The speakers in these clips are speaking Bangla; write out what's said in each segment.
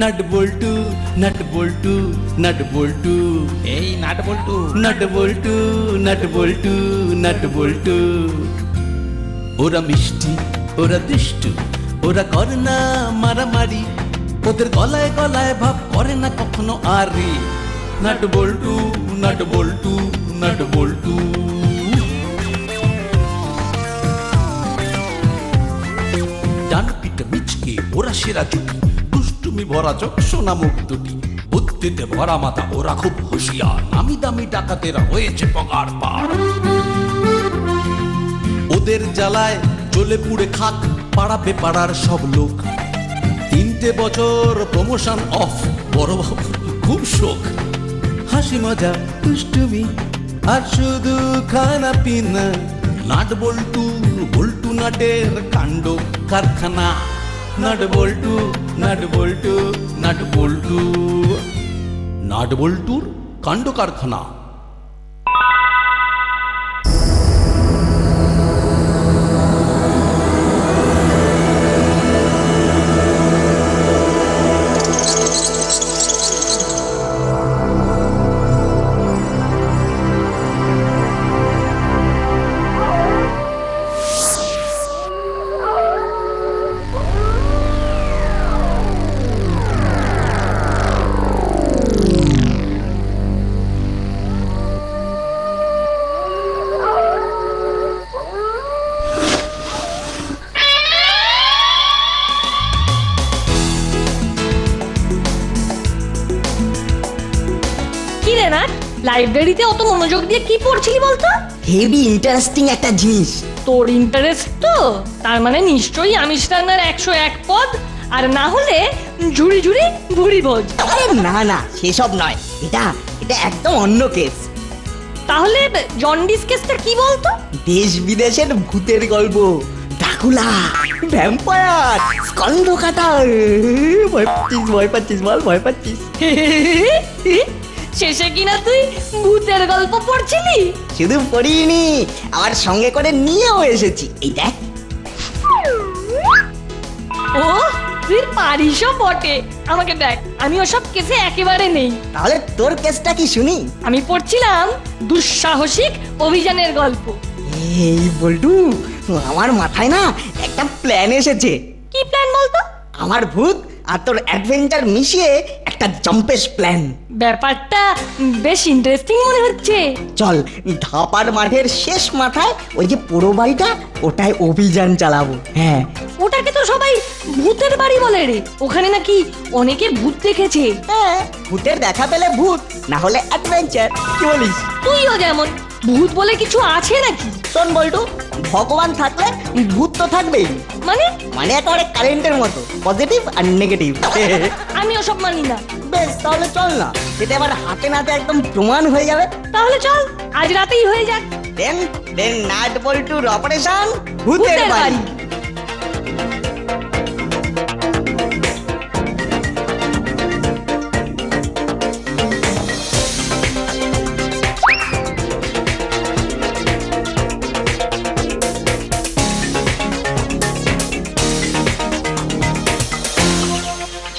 নাট বল্টু নাট বল্টু নাট বল্টু, এই নাট বল্টু। নাট বল্টু নাট বল্টু নাট বল্টু। ওরা মিষ্টি, ওরা দুষ্টু, ওরা করে না মারামারি, ওদের গলায় গলায় ভাব করে না কখনো আরে। নাট বল্টু নাট বল্টু নাট বল্টু। ডান পিঠে মিচকে ওরা সেরা জুটি, দুষ্টুমি ভরা চোখ সোনা মুখ দুটি, বুদ্ধিতে ভরা মাথা ওরা খুব হুঁশিয়ার, নামি দামি ডাকাতেরা হয়েছে পগার পার। ওদের জ্বালায় জ্বলে পুড়ে খাক পাড়াবে পাড়ার সব লোক। 3টে বছর প্রমোশন অফ, বড় বাবু খুব শোক। হাসি মজা দুষ্টুমি আর শুধু খানা পিনা, নাট বল্টু বল্টু নাটের কাণ্ড কারখানা। নাট বল্টু নাট বল্টু নাট বল্টু, নাট বল্টুর কাণ্ড কারখানা। লাইব্রেরিতে অত মনোযোগ দিয়ে কি পড়ছিলি বলতো? হেভি ইন্টারেস্টিং একটা জিনিস। তোর ইন্টারেস্ট তো, তার মানে নিশ্চয়ই আমিষ রান্নার 101 পদ, আর না হলে ঝুড়ি ঝুড়ি ভুড়ি ভোজ। আরে না না, সেসব নয়, এটা এটা একদম অন্য কেস। তাহলে জন্ডিস কেসটা কি বলতো? দেশ বিদেশের ভূতের গল্প, ড্রাকুলা, ভ্যাম্পায়ার, স্কন্ধকাটা। ভয় পাচ্ছিস বল, ভয় পাচ্ছিস? শেষে কিনা তুই ভূতের গল্প পড়ছিলি? শুধু পড়িনি, আবার সঙ্গে করে নিয়েও এসেছি। এই দেখ। ও তুই পারিসও বটে, আমাকে দেখ, আমি ওসব কেসে একেবারে নেই। তাহলে তোর কেসটা কি শুনি? আমি পড়ছিলাম দুঃসাহসিক অভিযানের গল্প। এই বল্টু, আমার মাথায় না একটা প্ল্যান এসেছে। কি প্ল্যান বলতো? আমার ভূত আর তোর অ্যাডভেঞ্চার মিশিয়ে একটা জম্পেশ প্ল্যান। ব্যাপারটা বেশ ইন্টারেস্টিং মনে হচ্ছে। চল, ধাপার মাঠের শেষ মাথায় ওই যে পুরো বাড়িটা, ওটায় অভিযান চালাবো। হ্যাঁ, ওটাকে তো সবাই ভূতের বাড়ি বলে রে। ওখানে নাকি অনেকে ভূত দেখেছে। হ্যাঁ, ভূতের দেখা পেলে ভূত, না হলে অ্যাডভেঞ্চার। কি বলিস? তুইও যেমন, ভূত বলে কিছু আছে নাকি? শোন বল্টু, ভগবান থাকলে ভূত তো থাকবেই। মানে? মানে একেবারে কারেন্টের মতো, পজিটিভ আর নেগেটিভ। আমি ওসব মানি না। বেশ, তাহলে চল না, সেটা আবার হাতে নাতে একদম প্রমাণ হয়ে যাবে। তাহলে চল, আজ রাতেই হয়ে যাক। দেন নাট বল্টুর অপারেশন ভূতের বাড়ি।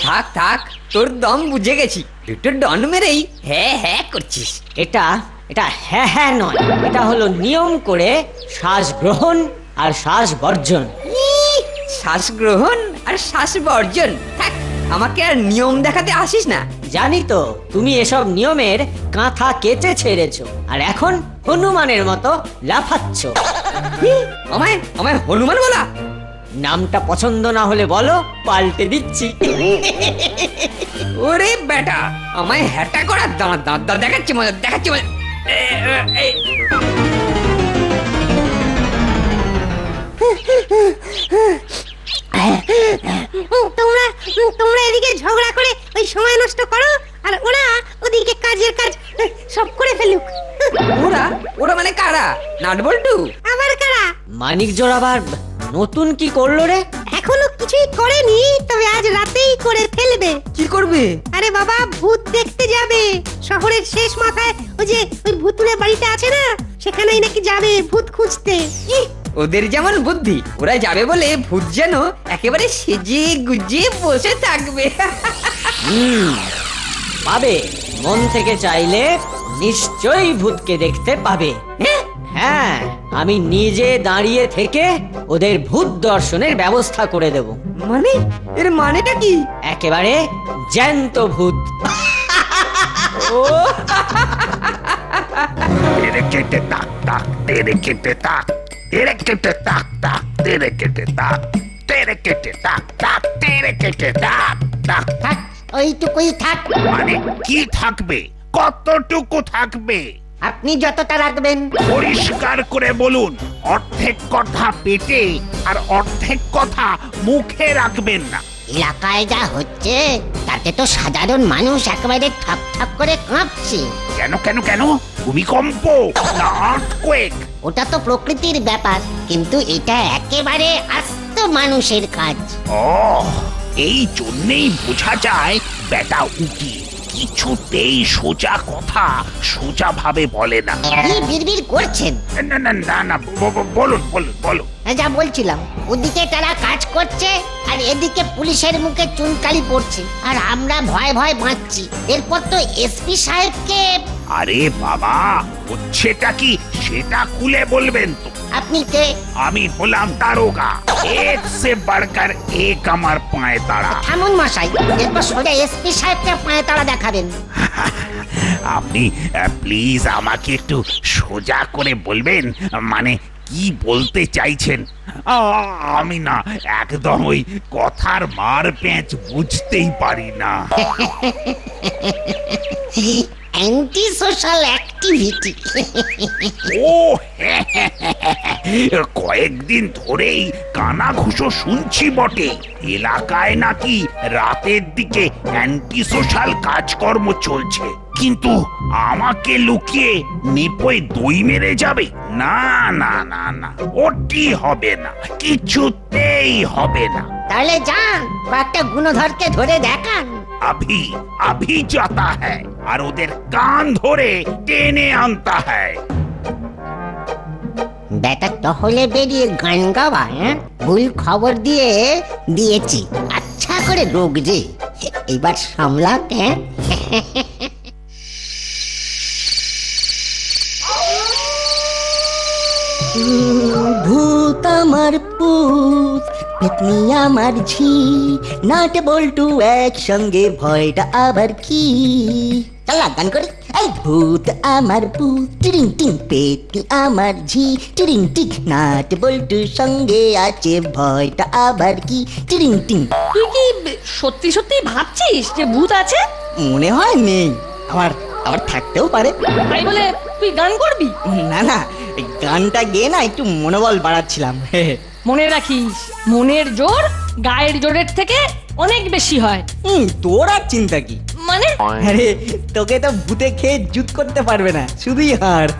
থাক থাক, তোর দম বুঝে গেছি। দুটো ডন মেরেই হ্যাঁ হ্যাঁ করছিস। এটা এটা হ্যাঁ হ্যাঁ নয়, এটা হলো নিয়ম করে শ্বাস গ্রহণ আর শ্বাস বর্জন। শ্বাস গ্রহণ আর শ্বাস বর্জন? থাক, আমাকে আর নিয়ম দেখাতে আসিস না। জানি তো, তুমি এসব নিয়মের কাঁথা কেচে ছেড়েছো, আর এখন হনুমানের মতো লাফাচ্ছ। আমায় আমায় হনুমান বলা? নামটা পছন্দ না হলে বলো, পাল্টে দিচ্ছি। ওরে বেটা, আমায় হ্যাটা করার দাঁত দাঁত দেখাচ্ছি মজা, দেখাচ্ছি মজা। তোমরা এদিকে ঝগড়া করে ওই সময় নষ্ট করো, আর ওরা ওদিকে কাজের কাজ সব করে ফেলুক। ওরা ওরা মানে কারা? নাট বল্টু? আবার কারা? মানিক জোড়াবার নতুন কি করলো রে? এখনো কিছুই করেনি, তবে আজ রাতেই করে ফেলবে। কি করবে? আরে বাবা, ভূত দেখতে যাবে শহরের শেষ মাথায়। ওই যে ওই ভূতুড়ে বাড়িটা আছে না, সেখানেই নাকি যাবে ভূত খুঁজতে। ওদের যেমন বুদ্ধি, ওরা যাবে বলে ভূত যেন একেবারে সেজে গুজে বসে থাকবে। পাবে, মন থেকে চাইলে নিশ্চয়ই ভূতকে দেখতে পাবে। হ্যাঁ, আমি নিজে দাঁড়িয়ে থেকে ওদের ভূত দর্শনের ব্যবস্থা করে দেব। মানে এর মানেটা কি? একেবারে জ্যান্ত ভূত। ও তেরে কেটে তাক তাক, তেরে কেটে তাক, তেরে কেটে তাক তাক, তেরে কেটে তাক, তেরে কেটে তাক তাক, তেরে কেটে তাক তাক। থাক, ওইটুকুই থাক। মানে কি থাকবে? কতটুকু থাকবে? আপনি যতটা রাখবেন। পরিষ্কার করে বলুন, অর্ধেক কথা পেটে আর অর্ধেক কথা মুখে রাখবেন না। এলাকায় যা হচ্ছে তাতে তো সাধারণ মানুষ একেবারে ঠাপ ঠাপ করে কাঁপছে। কেন কেন কেন? ভূমিকম্প না আর্থকোয়েক? ওটা তো প্রকৃতির ব্যাপার, কিন্তু এটা একেবারে আস্ত মানুষের কাজ। ও, এই জন্যেই বোঝা যায় বেটা উকি কিছুতেই সোজা কথা সোজা ভাবে বলে না। কি বিড়বিড় করছেন? না না না না, বলুন বলুন বলুন। যা বলছিলাম, ওদিকে তারা কাজ করছে আর এদিকে পুলিশের মুখে চুনকালি পড়ছে, আর আমরা ভয় ভয় বাঁচছি। এরপর তো এসপি সাহেবকে। আরে বাবা, হচ্ছেটা কি সেটা খুলে বলবেন তো। আপনি কে? আমি হলাম দারোগা। এক সে বাড়কার এক আমার পায়ে তাড়া। থামুন মশাই, এরপর সোজা এসপি সাহেবকে পায়ে তাড়া দেখাবেন। আপনি প্লিজ আমাকে একটু সোজা করে বলবেন, মানে কি বলতে চাইছেন? আমি না একদম ওই কথার মার প্যাঁচ বুঝতেই পারি না। Anti social activity. ও কয়েকদিন ধরেই কানা ঘুষো শুনছি বটে, এলাকায় নাকি রাতের দিকে অ্যান্টি সোশ্যাল কাজকর্ম চলছে, কিন্তু আমাকে লুকিয়ে নেপোয় দই মেরে যাবে? না না না না, ওটি হবে না, কিছুতেই হবে না। তাহলে যান, কয়েকটা গুণধরকে ধরে দেখান। अभी अभी जाता है और उधर कान धरे टेने आनता है। বেটা টহলে বেরিয়ে গান গাওয়া, ভুল খবর দিয়েছি। আচ্ছা করে রোগ যে এবার সামলাতে। ভূত আমার পুত, পেতনি আমার ঝি, নাট বল্টু একসঙ্গে ভয়টা আবার কি? চালা গান করি। এই ভূত আমার পুত, টিরিং টিং, পেতনি আমার ঝি, টিরিং টিং, নাট বল্টু সঙ্গে আছে ভয়টা আবার কি? টিরিং টিং। তুই কি সত্যি সত্যি ভাবছিস যে ভূত আছে? মনে হয় নেই, আবার আবার থাকতেও পারে। তাই বলে তুই গান করবি? না না, এই গানটা গেয়ে না একটু মনোবল বাড়াচ্ছিলাম। মনে রাখিস, মনের জোর গায়ের জোরের থেকে অনেক বেশি হয়। তোর আর চিন্তা কি? মানে? আরে তোকে তো ভূতে খেয়ে জুত করতে পারবে না, শুধুই হাড়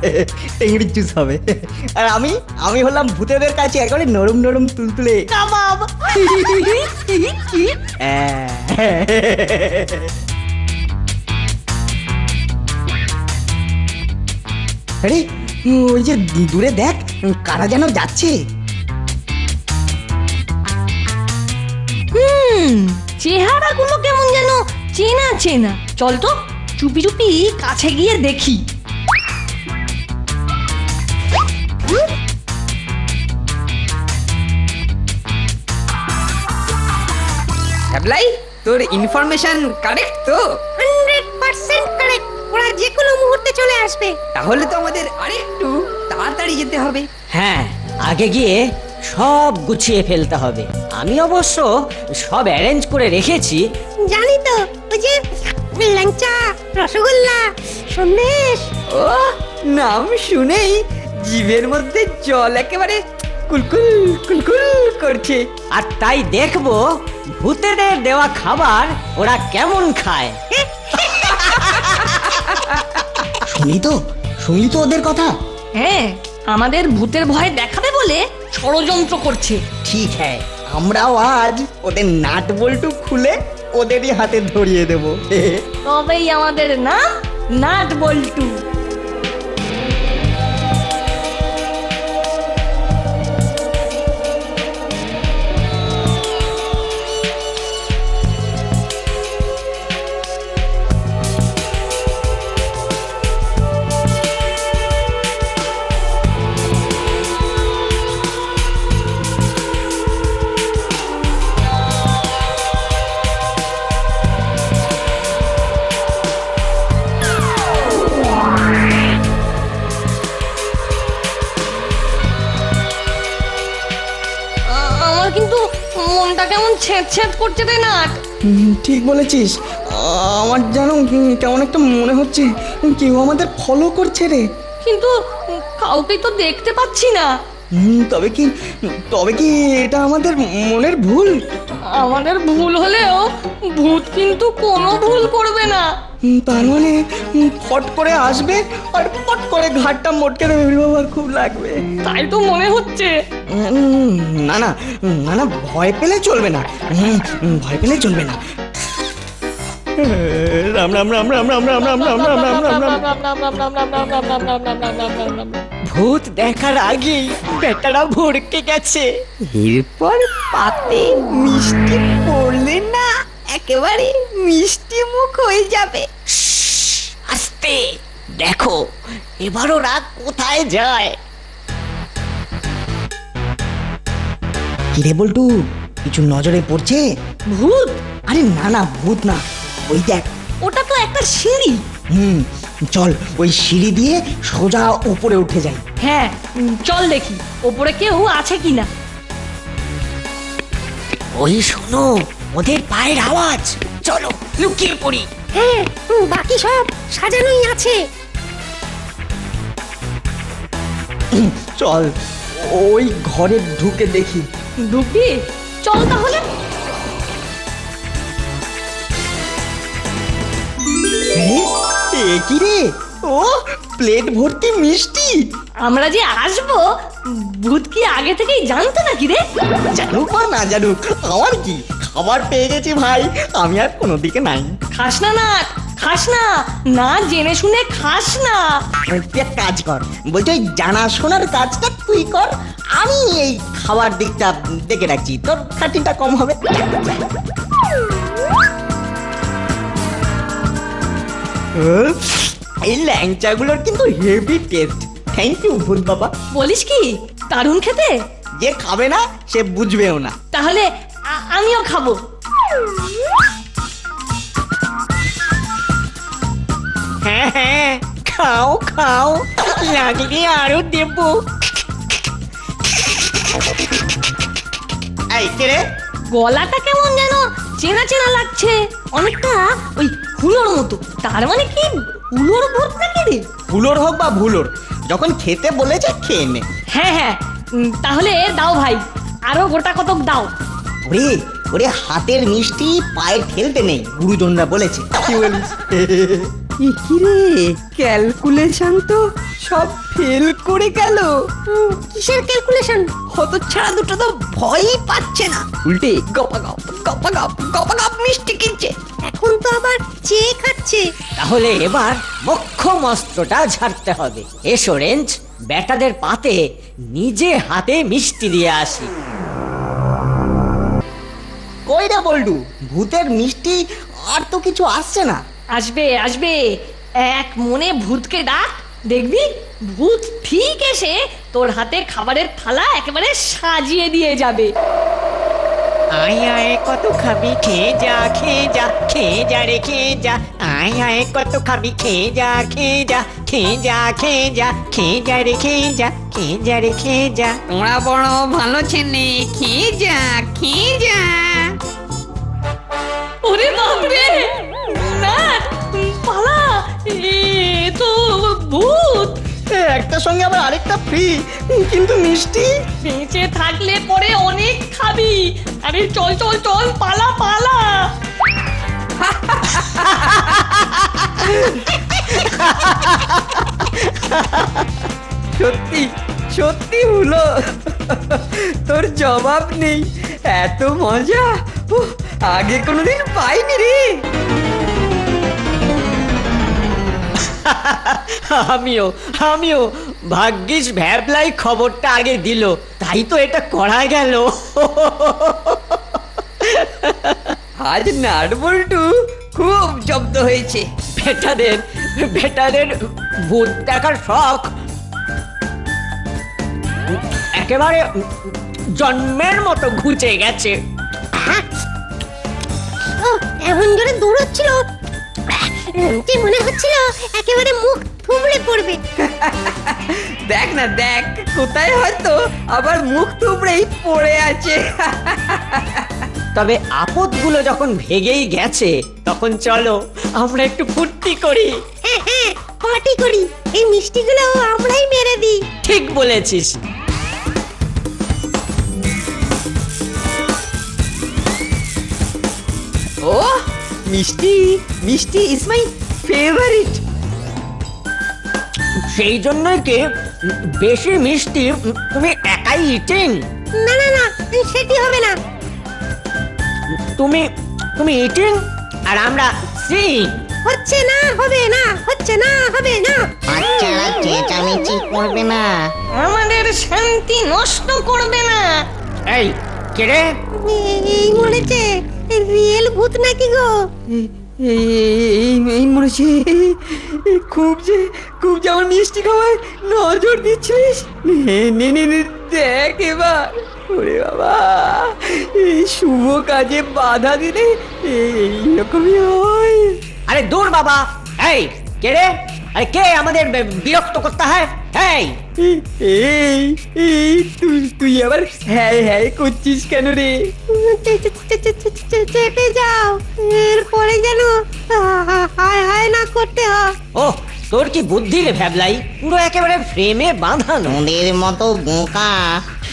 টেংড়ির জুস হবে। আর আমি হলাম ভূতেদের কাছে একেবারে নরম নরম তুলতুলে কাবাব। আরে ওই যে দূরে দেখ, কারা যেন যাচ্ছে। চেহারাগুলো কেমন যেন চেনা চেনা। চল তো চুপি চুপি কাছে গিয়ে দেখি। অ্যাপ্লাই, তোর ইনফরমেশন কারেক্ট তো? 100% কারেক্ট। ওরা যে কোনো মুহূর্তে চলে আসবে। তাহলে তো আমাদের আরেকটু তাড়াতাড়ি যেতে হবে। হ্যাঁ, আগে গিয়ে সব গুছিয়ে ফেলতে হবে। আমি অবশ্য সব অ্যারেঞ্জ করে রেখেছি। জানি তো, ওই যে ল্যাংচা, রসগোল্লা, সন্দেশ। ও, নাম শুনেই জিভের মধ্যে জল একেবারে কুলকুল কুলকুল করছে। আর তাই দেখবো ভূতেদের দেওয়া খাবার ওরা কেমন খায়। শুনলি তো ওদের কথা। হ্যাঁ, আমাদের ভূতের ভয় দেখাবে বলে ষড়যন্ত্র করছে। ঠিক হ্যাঁ, আমরাও আজ ওদের নাট বল্টু খুলে ওদেরই হাতে ধরিয়ে দেবো। তবেই আমাদের নাম নাট বল্টু। মনটা কেমন ছেঁত করছে রে নাট। ঠিক বলেছিস, আমার যেন কেমন একটা মনে হচ্ছে কেউ আমাদের ফলো করছে রে। কিন্তু কাউকে তো দেখতে পাচ্ছি না। তবে কি এটা আমাদের মনের ভুল? আমাদের ভুল হলেও ভূত কিন্তু কোনো ভুল করবে না। তার মানে ফট করে আসবে আর ফট করে ঘাটটা মটকে দেবে। বাবা খুব লাগবে। তাই তো মনে হচ্ছে। না না না না, ভয় পেলে চলবে না, ভয় পেলে চলবে না। রাম রাম রাম রাম রাম রাম রাম রাম রাম রাম রাম রাম। ভূত দেখার আগেই বেটারা ভড়কে গেছে। এরপর পাতে মিষ্টি পড়লে না একেবারে মিষ্টি মুখ হয়ে যাবে। আস্তে দেখো এবার ওরা কোথায় যায়। কিরে বল্টু, কিছু নজরে পড়ছে? ভূত? আরে না না, ভূত না, ওই দেখ। ওটা তো একটা সিঁড়ি। চল ওই সিঁড়ি দিয়ে সোজা উপরে উঠে যাই। হ্যাঁ চল দেখি ওপরে কেউ আছে কিনা। ওই শোনো ওদের পায়ের আওয়াজ, চলো লুকিয়ে পড়ি। হ্যাঁ, বাকি সব সাজানোই আছে। চল ওই ঘরে ঢুকে দেখি। ঢুকবি? চল তাহলে। কি রে, ও প্লেট ভর্তি মিষ্টি। আমরা যে আসবো ভূত কি আগে থেকেই জানতো নাকি রে? জানুক বা না জানুক, আমার কি, খাবার পেয়ে গেছি ভাই, আমি আর কোনো দিকে নাই। খাস না নাট, খাস না, না জেনে শুনে খাস না। তুই এক কাজ কর, বলছি ওই জানাশোনার কাজটা তুই কর, আমি এই খাবার দিকটা দেখে রাখছি, তোর খাটিটা কম হবে। এই ল্যাংচাগুলোর কিন্তু হেভি টেস্ট। থ্যাংক ইউ ভূত বাবা। বলিস কি, দারুণ খেতে। যে খাবে না সে বুঝবেও না। তাহলে আমিও খাবো। হ্যাঁ হ্যাঁ খাও খাও, লাগলে আরো দেবো। এই কে রে? গলাটা কেমন যেন চেনা চেনা লাগছে, অনেকটা ওই হুলোর মতো। তার মানে কি হুলোর ভূত নাকি রে? হুলোর হোক বা ভুলোর, যখন খেতে বলেছে খেয়ে নে। হ্যাঁ হ্যাঁ, তাহলে দাও ভাই, আরো গোটা কতক দাও। ওরে ওরে, হাতের মিষ্টি পায়ে ঠেলতে নেই, গুরুজনরা বলেছে। কি বলিস? কিরে, ক্যালকুলেশন তো সব ফেল করে গেল। কিসের ক্যালকুলেশন? হতচ্ছাড়া দুটো তো ভয়ই পাচ্ছে না, উল্টে গপাগপ গপাগপ গপাগপ মিষ্টি কিনছে। এখন তো আবার চেয়ে খাচ্ছে। তাহলে এবার মোক্ষম অস্ত্রটা ঝাড়তে হবে। এসো রেঞ্জ, বেটাদের পাতে নিজে হাতে মিষ্টি দিয়ে আসি। কই রে বল্টু, ভূতের মিষ্টি আর তো কিছু আসছে না। আসবে আসবে, এক মনে ভূতকে ডাক, দেখবি ভূত ঠিক এসে তোর হাতে খাবারের থালা একেবারে সাজিয়ে দিয়ে যাবে। আয় আয় কত খাবি, খেয়ে যা খেয়ে যা, খেয়ে যা রে খেয়ে যা। আয় আয় কত খাবি, খেয়ে যা খেয়ে যা, খেয়ে যা খেয়ে যা, খেয়ে যা রে খেয়ে যা, খেয়ে যা রে খেয়ে যা। তোমরা বড় ভালো ছেলে, খেয়ে যা খেয়ে যা। ওরে বাপরে, না পালা, এ তো ভূত। একটা সঙ্গে আবার আরেকটা ফ্রি, কিন্তু মিষ্টি। বেঁচে থাকলে পরে অনেক খাবি। আরে চল চল চল, পালা পালা। সত্যি সত্যি হলো, তোর জবাব নেই, এত মজা আগে কোনোদিন পাইনি রে। আমিও ভাগ্যিস ভ্যাবলাই খবরটা আগে দিল, তাই তো এটা করা গেল। আজ নাট বল্টু খুব জব্দ হয়েছে। বেটাদের ভূত দেখার শখ একেবারে জন্মের মতো ঘুচে গেছে। এমন জোরে দৌড়চ্ছিল যে মনে হচ্ছিল একেবারে মুখ থুবড়ে পড়বে। দেখ না দেখ, কোথায় হয়তো আবার মুখ থুবড়েই পড়ে আছে। তবে আপদগুলো যখন ভেগেই গেছে তখন চলো আমরা একটু ফুর্তি করি। হ্যাঁ হ্যাঁ, পার্টি করি, এই মিষ্টিগুলো আমরাই মেরে দিই। ঠিক বলেছিস। ও মিষ্টি, মিষ্টি ইজ মাই ফেভারিট। সেই জন্যই কি বেশি মিষ্টি তুমি একাই ইটিং? না না না, সেটি হবে না। তুমি তুমি ইটিং আর আমরা সিং। হচ্ছে না, হবে না, হচ্ছে না, হবে না। বাচ্চারা চেঁচামেচি করবে না। আমাদের শান্তি নষ্ট করবে না। এই কে রে? এই মরেছে, রিয়েল ভূত নাকি গো? এই মরেছে। খুব যে আমার মিষ্টি খাওয়ায় নজর দিচ্ছিস। নে নে নে, দেখ এবার। ওরে বাবা, এই শুভ কাজে বাধা দিলে এইরকমই হয়। আরে দূর বাবা। এই কে রে? আরে কে আমাদের বিরক্ত করতে হয়? এই এই তুই আবার হ্যাঁ হ্যাঁ করছিস কেন রে? চেপে যাও, এরপরে যেন হায় হায় না করতে হয়। ও তোর কি বুদ্ধি রে ভ্যাবলাই, পুরো একেবারে ফ্রেমে বাঁধানো। তোদের মতো বোকা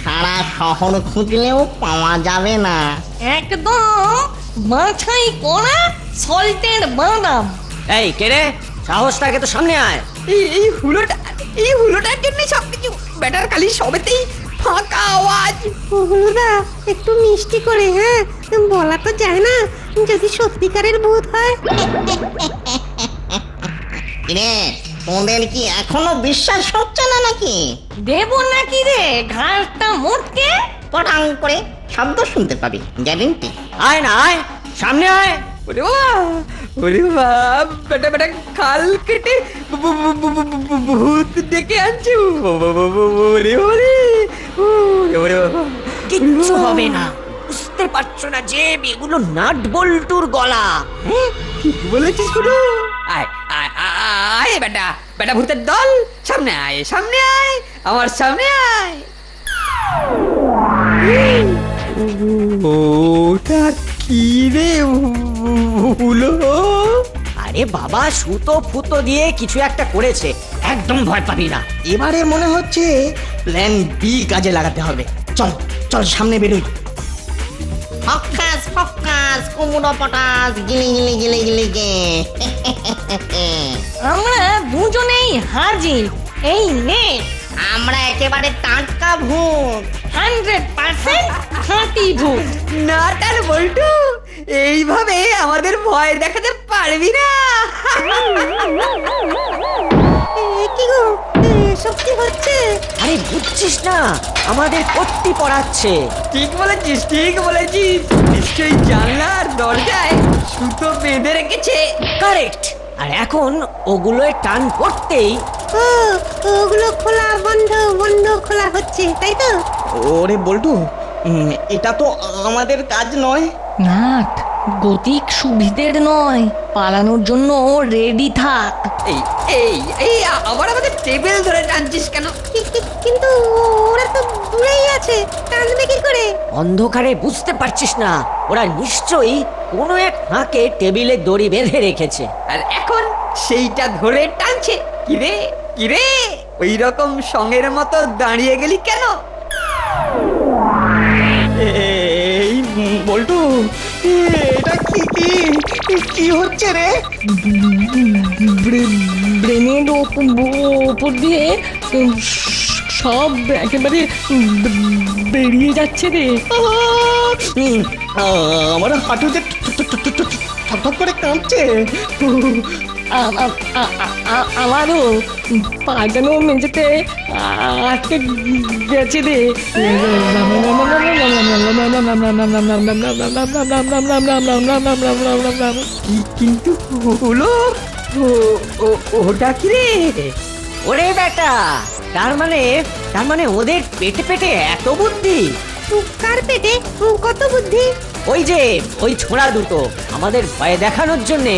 সারা শহর খুঁজলেও পাওয়া যাবে না। একদম মাথায় করা সল্টের বাদাম। এই কে রে? সাহস থাকে তো সামনে আয়। এই হুলোটার জন্য সবকিছু ব্যাটার খালি সবেতেই ফাঁকা আওয়াজ। হলুদা একটু মিষ্টি করে, হ্যাঁ, বলা তো যায় না, যদি সত্যিকারের ভূত হয়। রে তোদের কি এখনো বিশ্বাস হচ্ছে না নাকি? দেব নাকি রে ঘাড়টা মোটকে? পটাং করে শব্দ শুনতে পাবি, গ্যারেন্টি। আয় না আয়, সামনে আয়। ওরে বাবা, বেটা বেটা খাল কেটে ভূত ডেকে আনছে। ওরে ওরে ওরে বাবা, কিচ্ছু হবে না। বুঝতে পারছো না যে এগুলো নাট বল্টুর গলা? ঠিক বলেছিস গুরু। আয় আয় আয় বেটা, বেটা ভূতের দল, সামনে আয়, সামনে আয়, আমার সামনে আয়। ওটা কি রে হলো? আরে বাবা, সুতো ফুতো দিয়ে কিছু একটা করেছে, একদম ভয় পাবি না। এবারে মনে হচ্ছে প্ল্যান বি কাজে লাগাতে হবে। চল চল সামনে বেরোই। ফক্কাস ফক্কাস কুমড়ো পটাস গিলি গিলি গিলি গিলি গে। আমরা দুজনেই হাজির। এই নে আমরা একেবারে টাটকা ভূত। 100% খাঁটি ভূত। নাটার বল্টু, এইভাবে আমাদের ভয় দেখাতে পারবি না। কি গো, সব কি হচ্ছে? আরে বুঝছিস না, আমাদের কর্তি পড়াচ্ছে। ঠিক বলেছিস, ঠিক বলেছিস। নিশ্চয়ই জানলার দরজায় সুতো বেঁধে রেখেছে। কারেক্ট। আর এখন ওগুলোয় টান পড়তেই ওগুলো খোলা বন্ধ বন্ধ খোলা হচ্ছে, তাই তো? ওরে বল্টু, এটা তো আমাদের কাজ নয়। নাট গতিক সুবিধের নয়, পালানোর জন্য রেডি থাক। এই এই এই আবার আমাদের টেবিল ধরে টানছিস কেন? কিন্তু ওরা তো দূরেই আছে, টানবে কি করে? অন্ধকারে বুঝতে পারছিস না? ওরা নিশ্চয়ই কোনো এক ফাঁকে টেবিলে দড়ি বেঁধে রেখেছে। আর এখন সেইটা ধরে টানছে। কিরে কিরে, ওই রকম সঙ্গের মতো দাঁড়িয়ে গেলি কেন? এই বল্টু, এটা কি কি কি হচ্ছে রে? ব্রেনের ওপর দিয়ে সব একেবারে বেরিয়ে যাচ্ছে রে। আমার হাঁটুতে ঠক করে কাঁপছে। আমারও পাজানো মেঝেতে আটকে গেছে রে। কিন্তু হলো ওটা কি রে? ওরে বেটা, তার মানে ওদের পেটে পেটে এত বুদ্ধি। কার পেটে কত বুদ্ধি? ওই যে ওই ছোড়া দুটো আমাদের ভয় দেখানোর জন্য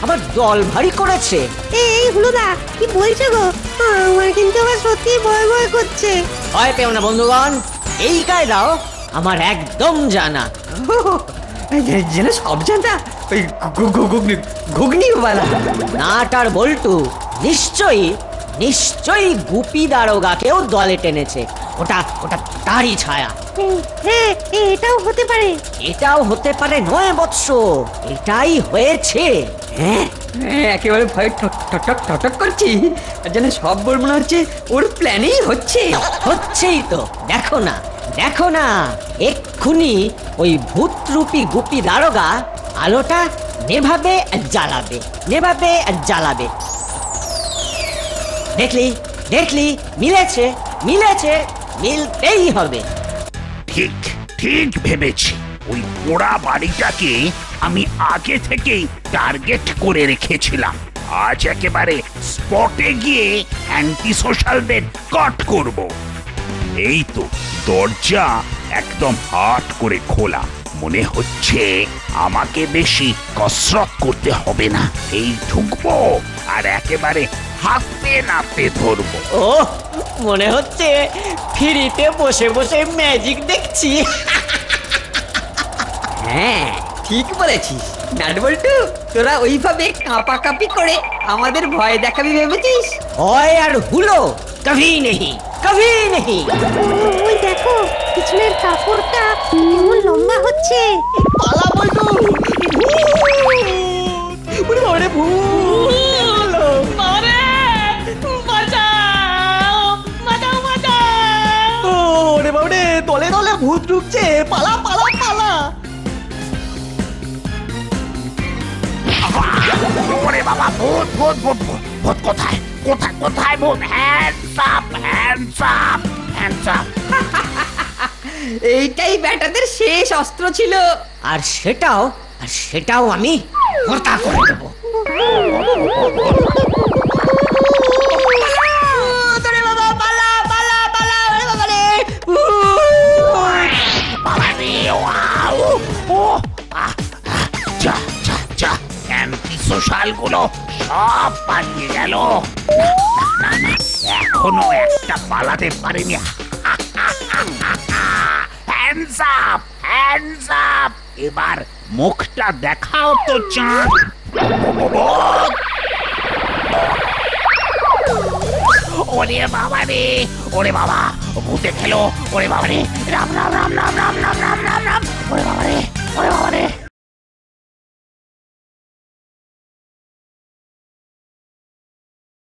আমার দল ভারী করেছে। এই হুলুদা, কি বলছো গো? আমার কিন্তু আবার সত্যি ভয় ভয় করছে। ভয় পেও না বন্ধুগণ, এই কায়দাও আমার একদম জানা। যেন সব জানতা ওই ঘুগনিওয়ালা। নাট আর বল্টু নিশ্চয়ই গুপি দারোগাকেও দলে টেনেছে। ওটা তারই ছায়া। হ্যাঁ, এটাও হতে পারে। এটাও হতে পারে নয় বৎস, এটাই হয়েছে। হ্যাঁ, একেবারে ভয় ঠক করছি। যেন সব বল মনে হচ্ছে ওর প্ল্যানেই হচ্ছেই তো। দেখো না এক্ষুনি ওই ভূতরূপী গুপি দারোগা আলোটা নেভাবে জ্বালাবে। দেখলি মিলেছে, মিলতেই হবে। ঠিক ভেবেছি। ওই পোড়া বাড়িটাকে আমি আগে থেকেই টার্গেট করে রেখেছিলাম। আজ একেবারে স্পটে গিয়ে অ্যান্টি সোশ্যালদের কাট করব। এই তো দরজা একদম হাট করে খোলা। মনে হচ্ছে আমাকে বেশি কসরত করতে হবে না। এই ঢুকবো আর একেবারে হাতে নাতে ধরবো। ও মনে হচ্ছে ফ্রিতে বসে ম্যাজিক দেখছি। হ্যাঁ, ঠিক বলেছিস নাট বল্টু। তোরা ওইভাবে কাঁপাকাঁপি করে আমাদের ভয় দেখাবি ভেবেছিস? ভয় আর হুলো কভি নেহি। ওই দেখো পিছনের কাপড়টা কেমন লম্বা হচ্ছে। পালা বল্টু। ওরে ভূত! ওরে বাবারে, দলে ভূত ঢুকছে। পালা! ওরে বাবা, ভূত কোথায় ভূত? Hands up! এইটাই ব্যাটাদের শেষ অস্ত্র ছিল। আর সেটাও আমি হত্যা করে দেবো। সোশ্যাল গুলো সব পালিয়ে গেল। না, এখনো একটা পালাতে পারেনি। Hands up! এবার মুখটা দেখাও তো চাঁদ। ওরে বাবা ভূতে খেলো। ওরে বাবা রে, রাম!